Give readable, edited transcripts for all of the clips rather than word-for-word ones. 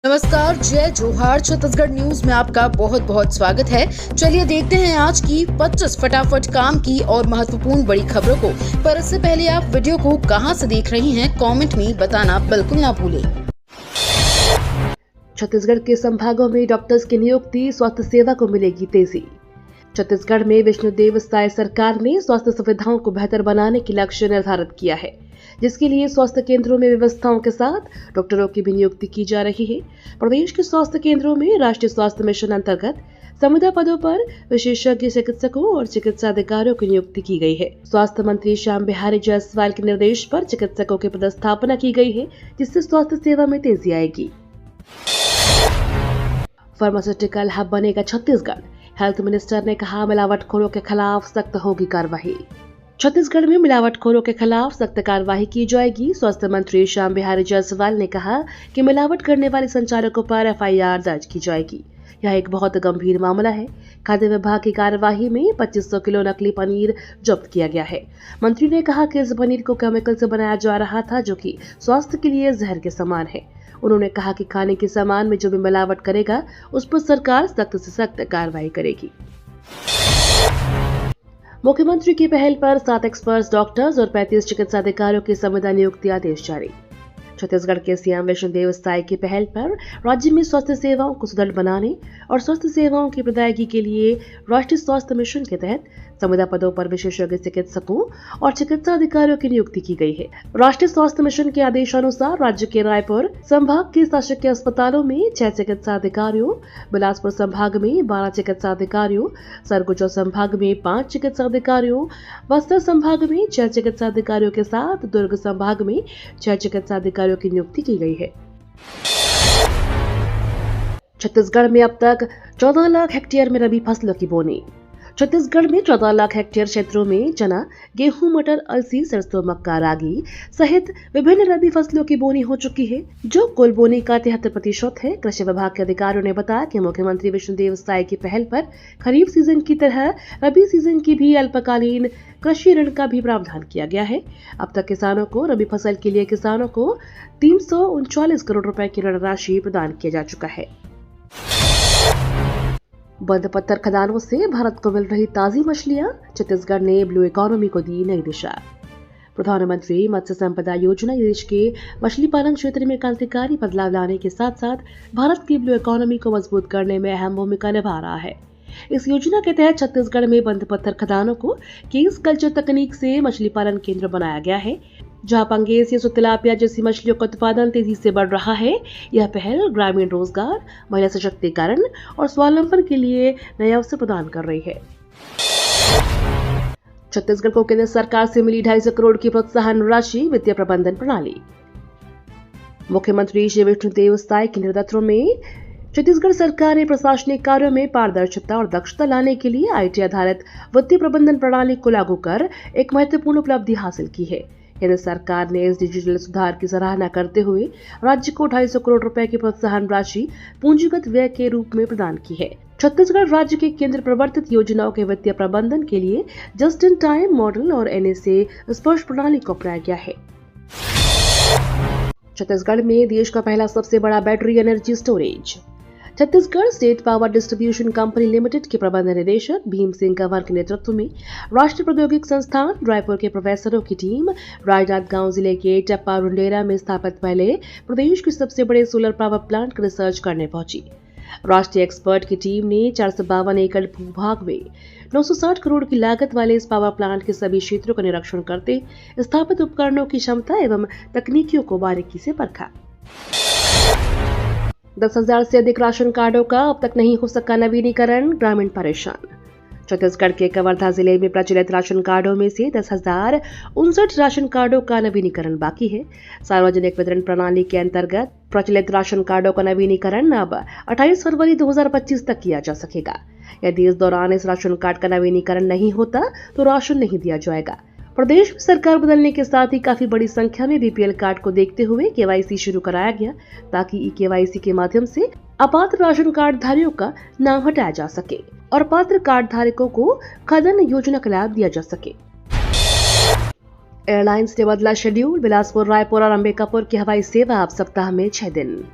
नमस्कार, जय जोहार। छत्तीसगढ़ न्यूज में आपका बहुत बहुत स्वागत है। चलिए देखते हैं आज की 25 फटाफट काम की और महत्वपूर्ण बड़ी खबरों को। पर इससे पहले आप वीडियो को कहां से देख रही हैं, कमेंट में बताना बिल्कुल ना भूलें। छत्तीसगढ़ के संभागों में डॉक्टर्स की नियुक्ति, स्वास्थ्य सेवा को मिलेगी तेजी। छत्तीसगढ़ में विष्णुदेव साय सरकार ने स्वास्थ्य सुविधाओं को बेहतर बनाने के लक्ष्य निर्धारित किया है, जिसके लिए स्वास्थ्य केंद्रों में व्यवस्थाओं के साथ डॉक्टरों की भी नियुक्ति की जा रही है। प्रदेश के स्वास्थ्य केंद्रों में राष्ट्रीय स्वास्थ्य मिशन अंतर्गत संविदा पदों पर विशेषज्ञ चिकित्सकों और चिकित्सा अधिकारियों की नियुक्ति की गई है। स्वास्थ्य मंत्री श्याम बिहारी जायसवाल के निर्देश पर चिकित्सकों की पदस्थापना की गई है, जिससे स्वास्थ्य सेवा में तेजी आएगी। फार्मास्यूटिकल हब बनेगा छत्तीसगढ़। हेल्थ मिनिस्टर ने कहा, मिलावटखोरों के खिलाफ सख्त होगी कार्रवाई। छत्तीसगढ़ में मिलावटखोरों के खिलाफ सख्त कार्रवाई की जाएगी। स्वास्थ्य मंत्री श्याम बिहारी जायसवाल ने कहा कि मिलावट करने वाले संचालकों पर एफआईआर दर्ज की जाएगी। यह एक बहुत गंभीर मामला है। खाद्य विभाग की कार्यवाही में 2500 किलो नकली पनीर जब्त किया गया है। मंत्री ने कहा कि इस पनीर को केमिकल से बनाया जा रहा था, जो कि स्वास्थ्य के लिए जहर के समान है। उन्होंने कहा कि खाने के सामान में जो भी मिलावट करेगा, उस पर सरकार सख्त से सख्त कार्रवाई करेगी। मुख्यमंत्री की पहल पर 7 एक्सपर्ट्स डॉक्टर्स और 35 चिकित्सा अधिकारियों की संविदा नियुक्ति आदेश जारी। छत्तीसगढ़ के सीएम विष्णुदेव साय की पहल पर राज्य में स्वास्थ्य सेवाओं को सुदृढ़ बनाने और स्वास्थ्य सेवाओं की प्रदायगी के लिए राष्ट्रीय स्वास्थ्य मिशन के तहत संविदा पदों पर विशेषज्ञ चिकित्सकों और चिकित्सा अधिकारियों की नियुक्ति की गई है। राष्ट्रीय स्वास्थ्य मिशन के आदेशानुसार राज्य के रायपुर संभाग के शासकीय अस्पतालों में 6 चिकित्सा अधिकारियों, बिलासपुर संभाग में 12 चिकित्सा अधिकारियों, सरगुजा संभाग में 5 चिकित्सा अधिकारियों, बस्तर संभाग में 6 चिकित्सा अधिकारियों के साथ दुर्ग संभाग में 6 चिकित्सा अधिकारियों की नियुक्ति की गई है। छत्तीसगढ़ में अब तक 14 लाख हेक्टेयर में रबी फसलों की बोनी। छत्तीसगढ़ में 14 लाख हेक्टेयर क्षेत्रों में चना, गेहूं, मटर, अलसी, सरसों, मक्का, रागी सहित विभिन्न रबी फसलों की बोनी हो चुकी है, जो कुल बोनी का 73% है। कृषि विभाग के अधिकारियों ने बताया कि मुख्यमंत्री विष्णुदेव साय की पहल पर खरीफ सीजन की तरह रबी सीजन की भी अल्पकालीन कृषि ऋण का भी प्रावधान किया गया है। अब तक किसानों को रबी फसल के लिए किसानों को 339 करोड़ रुपए की ऋण राशि प्रदान किया जा चुका है। बंद पत्थर खदानों से भारत को मिल रही ताजी मछलियां, छत्तीसगढ़ ने ब्लू इकोनॉमी को दी नई दिशा। प्रधानमंत्री मत्स्य संपदा योजना देश के मछली पालन क्षेत्र में क्रांतिकारी बदलाव लाने के साथ साथ भारत की ब्लू इकोनॉमी को मजबूत करने में अहम भूमिका निभा रहा है। इस योजना के तहत छत्तीसगढ़ में बंद पत्थर खदानों को केस कल्चर तकनीक से मछली पालन केंद्र बनाया गया है, जहां पंगेस या तिलापिया जैसी मछलियों का उत्पादन तेजी से बढ़ रहा है। यह पहल ग्रामीण रोजगार, महिला सशक्तिकरण और स्वावलंबन के लिए नए अवसर प्रदान कर रही है। छत्तीसगढ़ को केंद्र सरकार से मिली 250 करोड़ की प्रोत्साहन राशि, वित्तीय प्रबंधन प्रणाली। मुख्यमंत्री श्री विष्णुदेव साय के नेतृत्व में छत्तीसगढ़ सरकार ने प्रशासनिक कार्यों में पारदर्शिता और दक्षता लाने के लिए आईटी आधारित वित्तीय प्रबंधन प्रणाली को लागू कर एक महत्वपूर्ण उपलब्धि हासिल की है। केंद्र सरकार ने इस डिजिटल सुधार की सराहना करते हुए राज्य को 250 करोड़ रुपए की प्रोत्साहन राशि पूंजीगत व्यय के रूप में प्रदान की है। छत्तीसगढ़ राज्य के केंद्र प्रवर्तित योजनाओं के वित्तीय प्रबंधन के लिए जस्ट इन टाइम मॉडल और एनएसए स्पर्श प्रणाली को अपनाया गया है। छत्तीसगढ़ में देश का पहला सबसे बड़ा battery energy storage. Chhattisgarh state power distribution company limited के प्रबंध निदेशक भीम सिंह कंवर के नेतृत्व में राष्ट्रीय प्रौद्योगिकी संस्थान रायपुर के प्रोफेसरों की टीम राजनांदगांव जिले के टप्पा रुंडेरा में स्थापित पहले प्रदेश के सबसे बड़े सोलर पावर प्लांट की रिसर्च करने पहुंची। राष्ट्रीय एक्सपर्ट की टीम ने 452 एकड़ भूभाग में 960 करोड़ की लागत वाले इस पावर प्लांट के सभी क्षेत्रों का निरीक्षण करते स्थापित उपकरणों की क्षमता एवं तकनीकियों को बारीकी से परखा। 10,000 से अधिक राशन कार्डों का अब तक नहीं हो सका नवीनीकरण, ग्रामीण परेशान। छत्तीसगढ़ के कवर्धा जिले में प्रचलित राशन कार्डों में से 10,059 राशन कार्डों का नवीनीकरण बाकी है। सार्वजनिक वितरण प्रणाली के अंतर्गत प्रचलित राशन कार्डों का नवीनीकरण अब 28 फरवरी 2025 तक किया जा सकेगा। यदि इस दौरान इस राशन कार्ड का नवीनीकरण नहीं होता तो राशन नहीं दिया जाएगा। प्रदेश में सरकार बदलने के साथ ही काफी बड़ी संख्या में बीपीएल कार्ड को देखते हुए केवाईसी शुरू कराया गया, ताकि ई केवाईसी के माध्यम से अपात्र राशन कार्ड धारियों का नाम हटाया जा सके और पात्र कार्ड धारकों को खाद्यान्न योजना का लाभ दिया जा सके। एयरलाइंस ने बदला शेड्यूल, बिलासपुर, रायपुर और अंबिकापुर की हवाई सेवा अब सप्ताह में 6 दिन।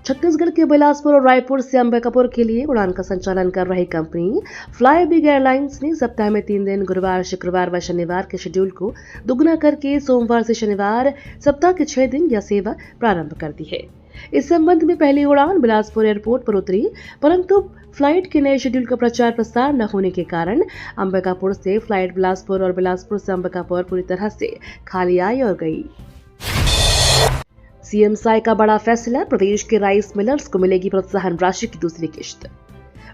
छत्तीसगढ़ के बिलासपुर और रायपुर से अंबिकापुर के लिए उड़ान का संचालन कर रही कंपनी फ्लाई बिग एयरलाइंस ने सप्ताह में 3 दिन गुरुवार, शुक्रवार व शनिवार के शेड्यूल को दुगना करके सोमवार से शनिवार सप्ताह के 6 दिन यह सेवा प्रारंभ कर दी है। इस संबंध में पहली उड़ान बिलासपुर एयरपोर्ट पर उतरी, परंतु फ्लाइट के नए शेड्यूल का प्रचार प्रसार न होने के कारण अंबिकापुर से फ्लाइट बिलासपुर और बिलासपुर से अंबिकापुर पूरी तरह से खाली आई और गई। सीएम साय का बड़ा फैसला, प्रदेश के राइस मिलर्स को मिलेगी प्रोत्साहन राशि की दूसरी किश्त।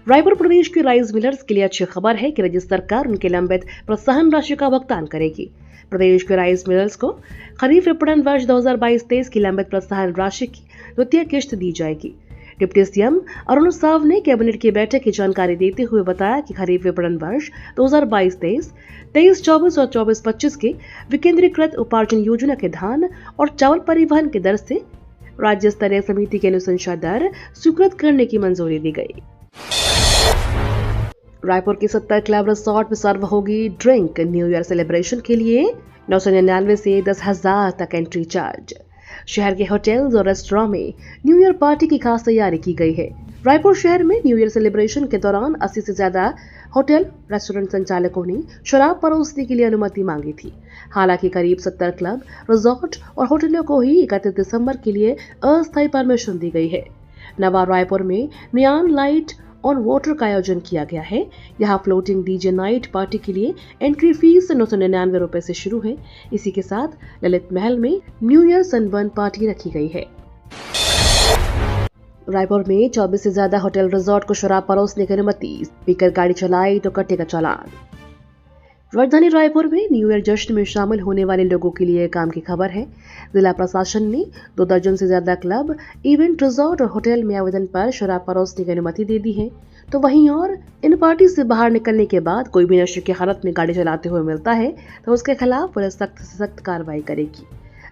रायपुर प्रदेश के राइस मिलर्स के लिए अच्छी खबर है कि राज्य सरकार उनके लंबित प्रोत्साहन राशि का भुगतान करेगी। प्रदेश के राइस मिलर्स को खरीफ विपणन वर्ष 2022-23 की लंबित प्रोत्साहन राशि की द्वितीय किश्त दी जाएगी। डिप्टी सीएम अरुण साव ने कैबिनेट की बैठक की जानकारी देते हुए बताया कि खरीफ विपणन वर्ष 2022-23, 23-24 और 24-25 के विकेंद्रीकृत उपार्जन योजना के धान और चावल परिवहन की दर से राज्य स्तरीय समिति की अनुशंसा दर स्वीकृत करने की मंजूरी दी गई। रायपुर के 70 क्लब रिसोर्ट में सर्व होगी ड्रिंक। न्यू ईयर सेलिब्रेशन के लिए 999 से 10,000 तक एंट्री चार्ज। शहर के होटल्स और रेस्टोरेंट में न्यू ईयर पार्टी की खास तैयारी की गई है। रायपुर शहर में न्यू ईयर सेलिब्रेशन के दौरान 80 से ज्यादा होटल रेस्टोरेंट संचालकों ने शराब परोसने के लिए अनुमति मांगी थी। हालांकि करीब 70 क्लब, रिसोर्ट और होटलों को ही 31 दिसंबर के लिए अस्थायी परमिशन दी गई है। नवा रायपुर में नियॉन लाइट और वाटर का आयोजन किया गया है। यहाँ फ्लोटिंग डीजे नाइट पार्टी के लिए एंट्री फीस 999 रुपए से शुरू है। इसी के साथ ललित महल में न्यू ईयर सनबर्न पार्टी रखी गई है। रायपुर में 24 से ज्यादा होटल रिसोर्ट को शराब परोसने की अनुमति। स्पीकर गाड़ी चलाई तो कटेगा चालान। राजधानी रायपुर में न्यू ईयर जश्न में शामिल होने वाले लोगों के लिए काम की खबर है। जिला प्रशासन ने 2 दर्जन से ज्यादा क्लब, इवेंट, रिसोर्ट और होटल में आवेदन पर शराब परोसने की अनुमति दे दी है। तो वहीं और इन पार्टी से बाहर निकलने के बाद कोई भी नशे की हालत में गाड़ी चलाते हुए मिलता है तो उसके खिलाफ पुलिस सख्त से सख्त कार्रवाई करेगी।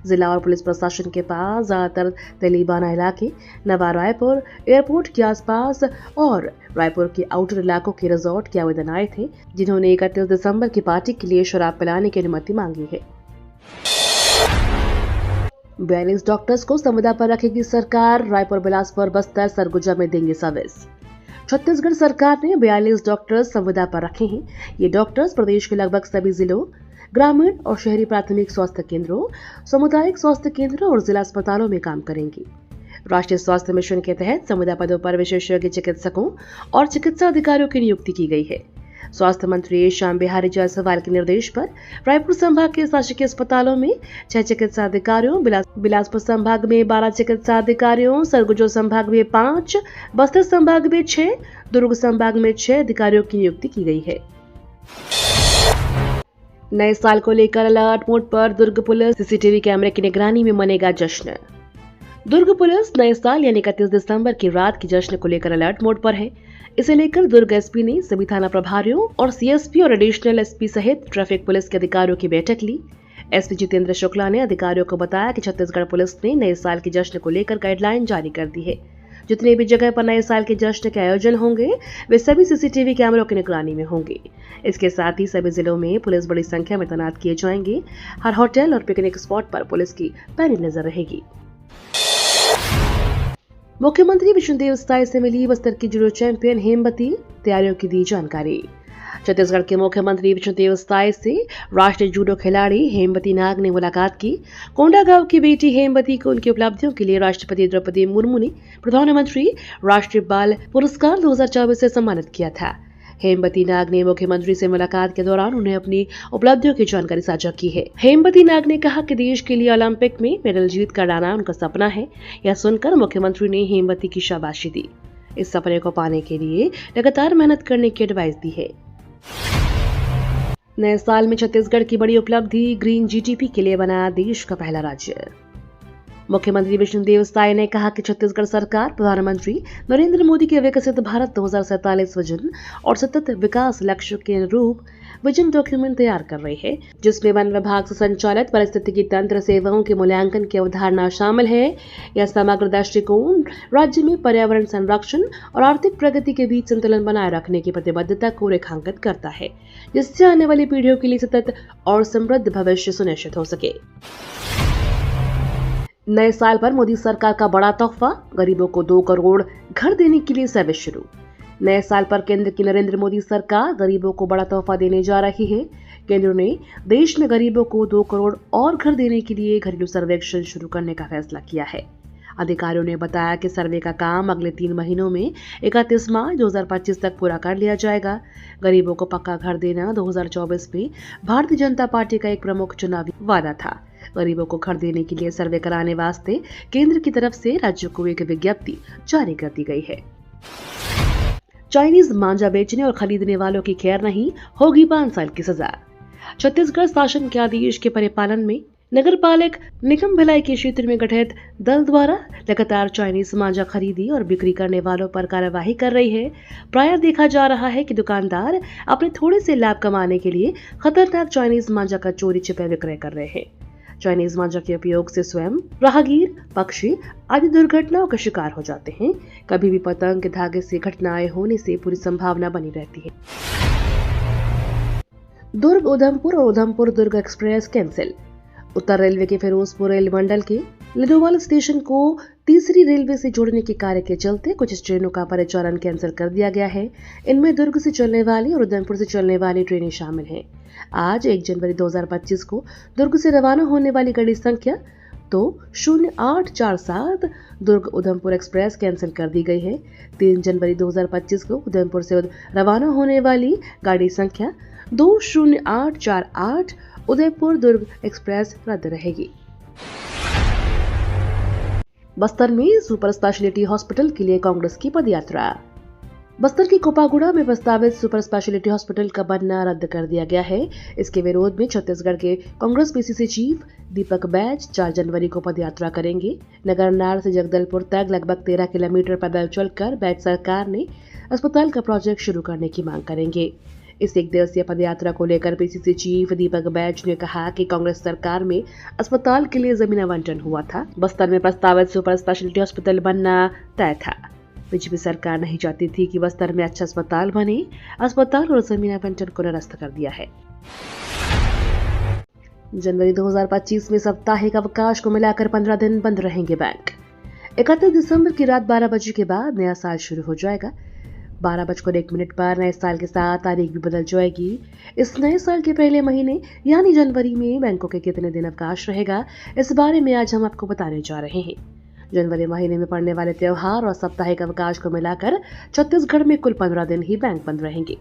जिला और पुलिस प्रशासन के पास ज्यादातर तेलीबाना इलाके, नवा रायपुर एयरपोर्ट के आसपास और रायपुर के आउटर इलाकों के रिसोर्ट के आवेदन आए थे, जिन्होंने 31 दिसंबर की पार्टी के लिए शराब पिलाने की अनुमति मांगी है। 42 डॉक्टर्स को संविदा पर रखेगी सरकार। रायपुर, बिलासपुर, बस्तर, सरगुजा में देंगे सर्विस। छत्तीसगढ़ सरकार ने 42 डॉक्टर्स संविदा पर रखे हैं। ये डॉक्टर्स प्रदेश के लगभग सभी जिलों, ग्रामीण और शहरी प्राथमिक स्वास्थ्य केंद्रों, सामुदायिक स्वास्थ्य केंद्रों और जिला अस्पतालों में काम करेंगे। राष्ट्रीय स्वास्थ्य मिशन के तहत संविदा पदों पर विशेषज्ञ चिकित्सकों और चिकित्सा अधिकारियों की नियुक्ति की गई है। स्वास्थ्य मंत्री श्याम बिहारी जायसवाल के निर्देश पर रायपुर संभाग के शासकीय अस्पतालों में 6 चिकित्सा अधिकारियों, बिलासपुर संभाग में 12 चिकित्सा अधिकारियों, सरगुजा संभाग में 5, बस्तर संभाग में 6, दुर्ग संभाग में 6 अधिकारियों की नियुक्ति की गई है। नए साल को लेकर अलर्ट मोड पर दुर्ग पुलिस। सीसीटीवी कैमरे की निगरानी में मनेगा जश्न। दुर्ग पुलिस नए साल यानी 31 दिसंबर की रात की जश्न को लेकर अलर्ट मोड पर है। इसे लेकर दुर्ग एसपी ने सभी थाना प्रभारियों और सीएसपी और एडिशनल एसपी सहित ट्रैफिक पुलिस के अधिकारियों की बैठक ली। एसपी जितेंद्र शुक्ला ने अधिकारियों को बताया कि छत्तीसगढ़ पुलिस ने नए साल की जश्न को लेकर गाइडलाइन जारी कर दी है। जितने भी जगह पर नए साल के जश्न के आयोजन होंगे वे सभी सीसीटीवी कैमरों की निगरानी में होंगे। इसके साथ ही सभी जिलों में पुलिस बड़ी संख्या में तैनात किए जाएंगे। हर होटल और पिकनिक स्पॉट पर पुलिस की पैनी नजर रहेगी। मुख्यमंत्री विष्णुदेव साय से मिली बस्तर की जूडो चैंपियन हेमवती, तैयारियों की दी जानकारी। छत्तीसगढ़ के मुख्यमंत्री विष्णुदेव साय से राष्ट्रीय जूडो खिलाड़ी हेमवती नाग ने मुलाकात की। कोंडागांव की बेटी हेमवती को उनकी उपलब्धियों के लिए राष्ट्रपति द्रौपदी मुर्मू ने प्रधानमंत्री राष्ट्रीय बाल पुरस्कार 2024 से सम्मानित किया था। हेमवती नाग ने मुख्यमंत्री से मुलाकात के दौरान उन्हें अपनी उपलब्धियों की जानकारी साझा की है। हेमवती नाग ने कहा कि देश के लिए ओलंपिक में मेडल जीत कर लाना उनका सपना है। यह सुनकर मुख्यमंत्री ने हेमवती की शाबाशी दी। इस सपने को पाने के लिए लगातार मेहनत करने की एडवाइस दी है। नए साल में छत्तीसगढ़ की बड़ी उपलब्धि, ग्रीन जीटीपी के लिए बना देश का पहला राज्य। मुख्यमंत्री विष्णुदेव साय ने कहा कि छत्तीसगढ़ सरकार प्रधानमंत्री नरेंद्र मोदी के विकसित भारत 2047 विजन और सतत विकास लक्ष्य के अनुरूप विजन डॉक्यूमेंट तैयार कर रही है, जिसमें वन विभाग से संचालित पारिस्थितिकी तंत्र सेवाओं के मूल्यांकन की अवधारणा शामिल है। यह समग्र दृष्टिकोण राज्य में पर्यावरण संरक्षण और आर्थिक प्रगति के बीच संतुलन बनाए रखने की प्रतिबद्धता को रेखांकित करता है, जिससे आने वाली पीढ़ियों के लिए सतत और समृद्ध भविष्य सुनिश्चित हो सके। नए साल पर मोदी सरकार का बड़ा तोहफा, गरीबों को 2 करोड़ घर देने के लिए सर्वे शुरू। नए साल पर केंद्र की नरेंद्र मोदी सरकार गरीबों को बड़ा तोहफा देने जा रही है। केंद्र ने देश में गरीबों को 2 करोड़ और घर देने के लिए घरेलू सर्वेक्षण शुरू करने का फैसला किया है। अधिकारियों ने बताया कि सर्वे का काम अगले 3 महीनों में 31 मार्च 2025 तक पूरा कर लिया जाएगा। गरीबों को पक्का घर देना 2024 में भारतीय जनता पार्टी का एक प्रमुख चुनावी वादा था। गरीबों को घर देने के लिए सर्वे कराने वास्ते केंद्र की तरफ से राज्यों को एक विज्ञप्ति जारी कर दी गई है। चाइनीज मांझा बेचने और खरीदने वालों की खैर नहीं, होगी 5 साल की सजा। छत्तीसगढ़ शासन के आदेश के परिपालन में नगर पालिक निगम भिलाई के क्षेत्र में गठित दल द्वारा लगातार चाइनीज मांझा खरीदी और बिक्री करने वालों पर कार्यवाही कर रही है। प्रायः देखा जा रहा है कि दुकानदार अपने थोड़े से लाभ कमाने के लिए खतरनाक चाइनीज मांझा का चोरी छिपे विक्रय कर रहे हैं। चाइनीज मांझा के उपयोग से स्वयं, राहगीर, पक्षी आदि दुर्घटनाओं का शिकार हो जाते हैं। कभी भी पतंग के धागे से घटनाएं होने से पूरी संभावना बनी रहती है। दुर्ग उधमपुर और उधमपुर दुर्ग एक्सप्रेस कैंसिल। उत्तर रेलवे के फिरोजपुर रेल मंडल के लिडोवाल स्टेशन को तीसरी रेलवे से जोड़ने के कार्य के चलते कुछ ट्रेनों का परिचालन कैंसिल कर दिया गया है। इनमें दुर्ग से चलने वाली और उधमपुर से चलने वाली ट्रेनें शामिल हैं। आज 1 जनवरी 2025 को दुर्ग से रवाना होने वाली गाड़ी संख्या 20847 दुर्ग उधमपुर एक्सप्रेस कैंसिल कर दी गई है। 3 जनवरी 2025 को उधमपुर से रवाना होने वाली गाड़ी संख्या 20848 उदयपुर दुर्ग एक्सप्रेस रद्द रहेगी। बस्तर में सुपर स्पेशलिटी हॉस्पिटल के लिए कांग्रेस की पदयात्रा। बस्तर की कोपागुड़ा में प्रस्तावित सुपर स्पेशलिटी हॉस्पिटल का बनना रद्द कर दिया गया है। इसके विरोध में छत्तीसगढ़ के कांग्रेस पीसीसी चीफ दीपक बैज 4 जनवरी को पदयात्रा करेंगे। नगरनार से जगदलपुर तक लगभग 13 किलोमीटर पैदल चलकर बैज सरकार ने अस्पताल का प्रोजेक्ट शुरू करने की मांग करेंगे। इस 1 दिवसीय पदयात्रा को लेकर पीसीसी चीफ दीपक बैज ने कहा कि कांग्रेस सरकार में अस्पताल के लिए जमीन आवंटन हुआ था। बस्तर में प्रस्तावित सुपर स्पेशलिटी हॉस्पिटल बनना तय था। बीजेपी सरकार नहीं चाहती थी कि बस्तर में अच्छा अस्पताल बने। अस्पताल और जमीन आवंटन को निरस्त कर दिया है। जनवरी 2025 में साप्ताहिक अवकाश को मिलाकर 15 दिन बंद रहेंगे बैंक। 31 दिसंबर की रात 12 बजे के बाद नया साल शुरू हो जाएगा। 12:01 पर नए साल के साथ तारीख भी बदल जाएगी। इस नए साल के पहले महीने यानी जनवरी में बैंकों के कितने दिन अवकाश रहेगा, इस बारे में आज हम आपको बताने जा रहे हैं। जनवरी महीने में पड़ने वाले त्योहार और साप्ताहिक अवकाश को मिलाकर छत्तीसगढ़ में कुल 15 दिन ही बैंक बंद रहेंगे।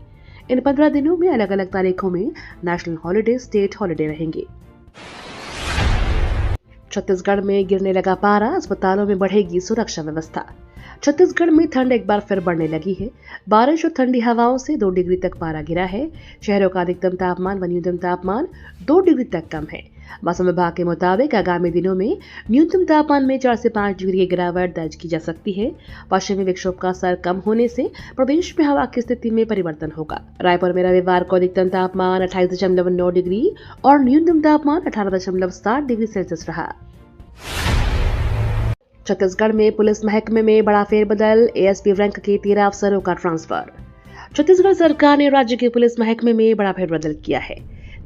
इन 15 दिनों में अलग अलग तारीखों में नेशनल हॉलिडे, स्टेट हॉलिडे रहेंगे। छत्तीसगढ़ में गिरने लगा पारा, अस्पतालों में बढ़ेगी सुरक्षा व्यवस्था। छत्तीसगढ़ में ठंड एक बार फिर बढ़ने लगी है। बारिश और ठंडी हवाओं से 2 डिग्री तक पारा गिरा है। शहरों का अधिकतम तापमान व न्यूनतम तापमान 2 डिग्री तक कम है। मौसम विभाग के मुताबिक आगामी दिनों में न्यूनतम तापमान में 4 से 5 डिग्री की गिरावट दर्ज की जा सकती है। पश्चिमी विक्षोभ का असर कम होने से प्रदेश में हवा की स्थिति में परिवर्तन होगा। रायपुर में रविवार को अधिकतम तापमान 28.9 डिग्री और न्यूनतम तापमान 18.7 डिग्री सेल्सियस रहा। छत्तीसगढ़ में पुलिस महकमे में बड़ा फेरबदल, एएसपी रैंक के 13 अफसरों का ट्रांसफर। छत्तीसगढ़ सरकार ने राज्य के पुलिस महकमे में बड़ा फेरबदल किया है।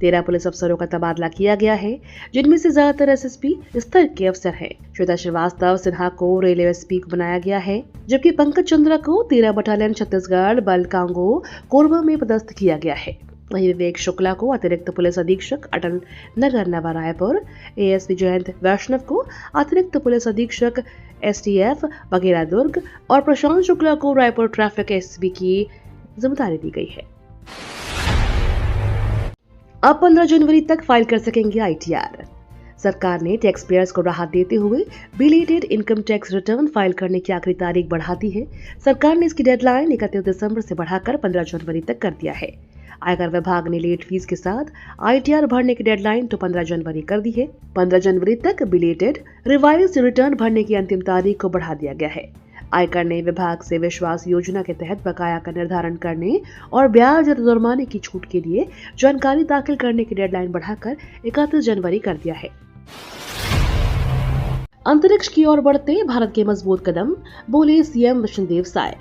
13 पुलिस अफसरों का तबादला किया गया है, जिनमें से ज्यादातर एसएसपी स्तर के अफसर हैं। श्वेता श्रीवास्तव सिन्हा को रेलवे एसपी को बनाया गया है, जबकि पंकज चंद्रा को 13 बटालियन छत्तीसगढ़ बल कांगो कोरबा में पदस्थ किया गया है। वहीं विवेक शुक्ला को अतिरिक्त पुलिस अधीक्षक अटल नगर नवा रायपुर, एएसपी जयंत वैष्णव को अतिरिक्त पुलिस अधीक्षक एसटीएफ बघेरा दुर्ग और प्रशांत शुक्ला को रायपुर ट्रैफिक एसपी की जिम्मेदारी दी गई है। अब 15 जनवरी तक फाइल कर सकेंगे आईटीआर। सरकार ने टैक्स पेयर्स को राहत देते हुए belated income tax return file करने की आखिरी तारीख बढ़ा दी है। सरकार ने इसकी डेडलाइन 31 दिसंबर से बढ़ाकर 15 जनवरी तक कर दिया है। आयकर विभाग ने लेट फीस के साथ आईटीआर भरने की डेडलाइन तो 15 जनवरी कर दी है। 15 जनवरी तक बिलेटेड रिवाइज्ड रिटर्न भरने की अंतिम तारीख को बढ़ा दिया गया है। आयकर ने विभाग से विश्वास योजना के तहत बकाया का निर्धारण करने और ब्याज और जुर्माने की छूट के लिए जानकारी दाखिल करने की डेडलाइन बढ़ाकर 31 जनवरी कर दिया है। अंतरिक्ष की ओर बढ़ते भारत के मजबूत कदम, बोले सीएम विष्णुदेव साय।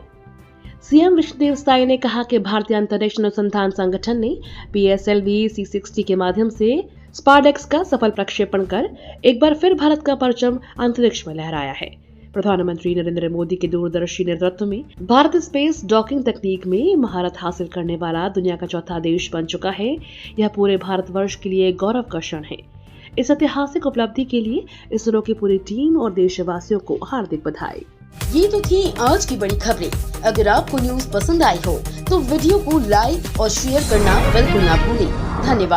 सीएम विष्णुदेव साय ने कहा कि भारतीय अंतरिक्ष अनुसंधान संगठन ने PSLV C60 के माध्यम से स्पारडेक्स का सफल प्रक्षेपण कर एक बार फिर भारत का परचम अंतरिक्ष में लहराया है। प्रधानमंत्री नरेंद्र मोदी के दूरदर्शी नेतृत्व में भारत स्पेस डॉकिंग तकनीक में महारत हासिल करने वाला दुनिया का चौथा देश बन चुका है। यह पूरे भारतवर्ष के लिए गौरव का क्षण है। इस ऐतिहासिक उपलब्धि के लिए इसरो की पूरी टीम और देशवासियों को हार्दिक बधाई। ये तो थी आज की बड़ी खबरें। अगर आपको न्यूज पसंद आई हो तो वीडियो को लाइक और शेयर करना बिल्कुल ना भूलें। धन्यवाद।